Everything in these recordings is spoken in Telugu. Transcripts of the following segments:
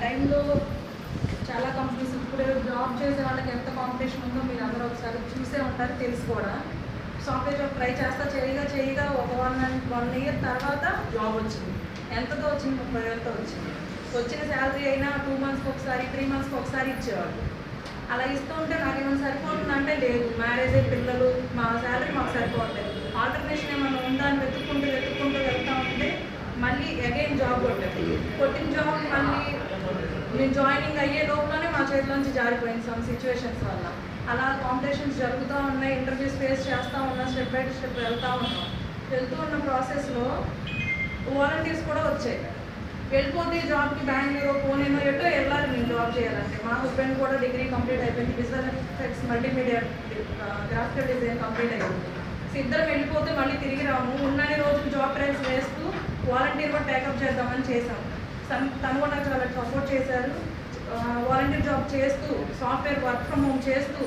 టైంలో చాలా కంపెనీస్ ఇప్పుడు జాబ్ చేసే వాళ్ళకి ఎంత కాంపిటీషన్ ఉందో మీరు అందరూ ఒకసారి చూసే ఉంటారు, తెలుసు కూడా. సాఫ్ట్వేర్ జాబ్ ట్రై చేస్తా చేయగా ఒక 1 ఇయర్ తర్వాత జాబ్ వచ్చింది. ఎంతతో వచ్చింది? 30,000తో వచ్చింది. వచ్చిన శాలరీ అయినా 2 మంత్స్కి ఒకసారి 3 మంత్స్కి ఒకసారి ఇచ్చేవాళ్ళు. అలా ఇస్తూ ఉంటే నాకేమైనా సరిపోతుందంటే లేదు, మ్యారేజ్ అయ్యి పిల్లలు, మా శాలరీ మాకు సరిపోవట్లేదు. ఆల్టర్నేషన్ ఏమైనా ఉందా అని వెతుక్కుంటూ వెళ్తూ ఉంటే మళ్ళీ అగైన్ జాబ్ కొట్టిన జాబ్ మళ్ళీ నేను జాయినింగ్ అయ్యే లోపలనే మా చేతిలోంచి జారిపోయింది సమ్ సిచ్యువేషన్స్ వల్ల. అలా కాంపిటీషన్స్ జరుగుతూ ఉన్నాయి, ఇంటర్వ్యూస్ ఫేస్ చేస్తూ ఉన్నాం, స్టెప్ బై స్టెప్ వెళ్తూ ఉన్న ప్రాసెస్లో వాలంటీర్స్ కూడా వచ్చాయి. వెళ్ళిపోతే జాబ్కి బెంగళూరు పూణేనో ఎటో వెళ్ళాలి నేను జాబ్ చేయాలంటే. మా హస్బెండ్ కూడా డిగ్రీ కంప్లీట్ అయిపోయింది, visual effects multimedia graphical design complete అయ్యింది. ఇద్దరం వెళ్ళిపోతే మళ్ళీ తిరిగి రాము. ఉన్నన్ని రోజులు జాబ్ ట్రైల్స్ వేస్తూ వాలంటీర్ కూడా టేకప్ చేద్దామని చేశాం. తను కూడా నాకు చాలా సపోర్ట్ చేశారు. వాలంటీర్ జాబ్ చేస్తూ, సాఫ్ట్వేర్ వర్క్ ఫ్రమ్ హోమ్ చేస్తూ,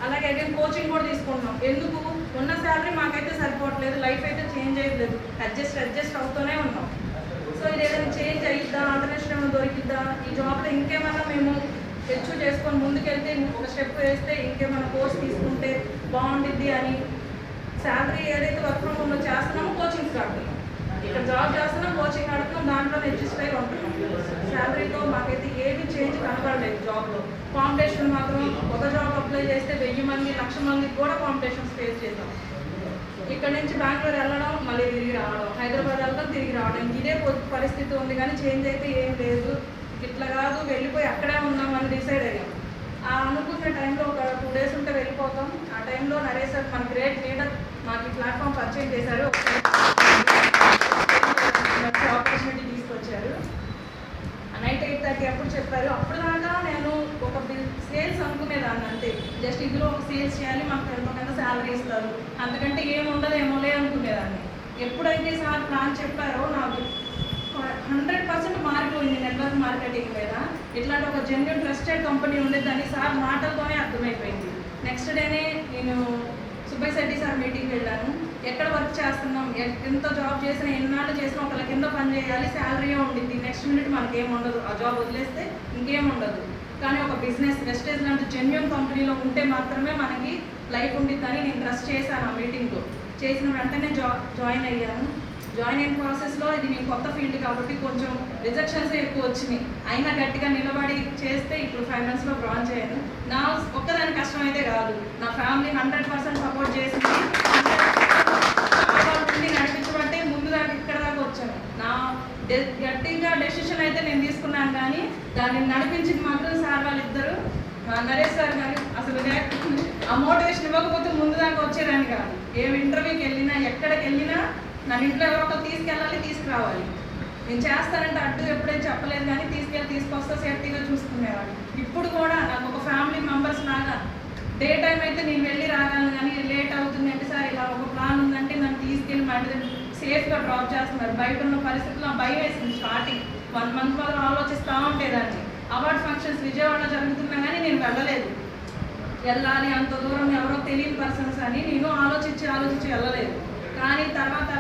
అలాగే అగైన్ కోచింగ్ కూడా తీసుకుంటున్నాం. ఎందుకు? ఉన్న శాలరీ మాకైతే సరిపోవట్లేదు, లైఫ్ అయితే చేంజ్ అయ్యలేదు, అడ్జస్ట్ అవుతూనే ఉన్నాం. సో ఇది ఏదైనా చేంజ్ అయిద్దా, ఆల్టర్నేషన్ ఏమైనా దొరికిద్దా, ఈ జాబ్లో ఇంకేమైనా మేము హెచ్చు చేసుకొని ముందుకెళ్తే, ఒక స్టెప్ వేస్తే ఇంకేమైనా కోర్స్ తీసుకుంటే బాగుండిద్ది అని శాలరీ ఏదైతే వర్క్ ఫ్రమ్ హోమ్లో చేస్తున్నామో కోచింగ్స్ కడుతున్నాం. ఇక్కడ జాబ్ చేస్తున్నాం, కోచింగ్ కడుతున్నాం, దాంట్లో అడ్జస్ట్ అయి ఉంటున్నాం. శాలరీతో మాకైతే ఏమి చేంజ్ కనపడలేదు. జాబ్లో కాంపిటీషన్ మాత్రం ఒక జాబ్ అప్లై చేస్తే 1000 మంది 1,00,000 మందికి కూడా కాంపిటీషన్స్ ఫేస్ చేసాం. ఇక్కడ నుంచి బెంగళూరు వెళ్ళడం, మళ్ళీ తిరిగి రావడం, హైదరాబాద్ వెళ్ళడం, తిరిగి రావడం, ఇదే పరిస్థితి ఉంది. కానీ చేంజ్ అయితే ఏం లేదు. ఇట్లా కాదు, వెళ్ళిపోయి అక్కడే ఉందామని డిసైడ్ అయ్యాం. ఆ అనుకున్న టైంలో ఒక 2 days ఉంటే వెళ్ళిపోతాం. ఆ టైంలో నరేష్ సార్ మన గ్రేట్ లీడర్ మాకు ఈ ప్లాట్ఫామ్ పరిచయం చేశారు, ఆపర్చునిటీ తీసుకొచ్చారు. నైట్ 8:30 అప్పుడు చెప్పారు. అప్పుడు దాకా నేను ఒక సేల్స్ అనుకునేదాన్ని అంతే. జస్ట్ ఇందులో ఒక సేల్స్ చేయాలి, మనకు ఎంత శాలరీ ఇస్తారు, అంతకంటే ఏముండదేమోలే అనుకునేదాన్ని. ఎప్పుడైతే సార్ ప్లాన్ చెప్పారో నాకు 100% మారిపోయింది నెట్వర్క్ మార్కెటింగ్ మీద. ఇట్లాంటి ఒక జెన్యూన్ ట్రస్టెడ్ కంపెనీ ఉండేదని సార్ మాటలతోనే అర్థమైపోయింది. నెక్స్ట్ డేనే నేను సుబ్బయ్య శెట్టి సార్ మీటింగ్కి వెళ్ళాను. ఎక్కడ వర్క్ చేస్తున్నాం, ఎంత జాబ్ చేసినా, ఎన్నాళ్ళు చేసినా ఒకళ్ళ కింద పని చేయాలి, శాలరీ ఉండింది, నెక్స్ట్ మినిట్ మనకేం ఉండదు, ఆ జాబ్ వదిలేస్తే ఇంకేం ఉండదు. కానీ ఒక బిజినెస్ వెస్టేజ్ లాంటి జెన్యూన్ కంపెనీలో ఉంటే మాత్రమే మనకి లైఫ్ ఉండిద్దని నేను ట్రస్ట్ చేశాను. ఆ మీటింగ్లో చేసిన వెంటనే జాయిన్ అయ్యాను. జాయిన్ అయిన ప్రాసెస్లో ఇది నేను కొత్త ఫీల్డ్ కాబట్టి కొంచెం రిజెక్షన్స్ ఎక్కువ వచ్చినాయి. అయినా గట్టిగా నిలబడి చేస్తే ఇప్పుడు 5 monthsలో బ్రాంచ్ అయ్యాను. నా ఒక్కదాని కష్టం అయితే కాదు, నా ఫ్యామిలీ 100% సపోర్ట్ చేసింది. నడిపించబట్టే ముందు దాకా ఇక్కడ దాకా వచ్చాను. నా గట్టిగా డెసిషన్ అయితే నేను తీసుకున్నాను, కానీ దాన్ని నడిపించింది మాత్రం సార్ వాళ్ళిద్దరు, నరేష్ సార్ గారు. అసలు ఆ మోటివేషన్ ఇవ్వకపోతే ముందు దాకా వచ్చేదాన్ని కాదు. ఏ ఇంటర్వ్యూకి వెళ్ళినా, ఎక్కడికి వెళ్ళినా నన్ను ఇంట్లో ఎవరో ఒకరు తీసుకెళ్ళాలి, తీసుకురావాలి. నేను చేస్తానంటే అడ్డు ఎప్పుడైతే చెప్పలేదు, కానీ తీసుకొస్తా సేఫ్టీగా చూసుకునేవాడు. ఇప్పుడు కూడా నాకు ఒక ఫ్యామిలీ మెంబర్స్ లాగా. డే టైం అయితే నేను వెళ్ళి రాగలను, కానీ లేట్ అవుతుంది అంటే సార్ ఇలా ఒక ప్లాన్ ఉందంటే నన్ను తీసుకెళ్ళి మళ్ళీ సేఫ్గా డ్రాప్ చేస్తున్నారు. బయట ఉన్న పరిస్థితుల్లో భయం వేసింది. స్టార్టింగ్ 1 month వరకు ఆలోచిస్తూ ఉండేదాన్ని. అవార్డ్ ఫంక్షన్స్ విజయవాడలో జరుగుతున్నా కానీ నేను వెళ్ళలేదు. వెళ్ళాలి అంత దూరం, ఎవరో తెలియని పర్సన్స్ అని నేను ఆలోచించి వెళ్ళలేదు. కానీ తర్వాత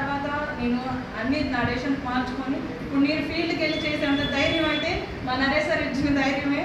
నేను అన్ని నా డెసిషన్ మార్చుకొని ఇప్పుడు నేను ఫీల్డ్కి వెళ్ళి చేసేంత ధైర్యం అయితే మా నరేష్ సార్ ఇచ్చిన ధైర్యమే.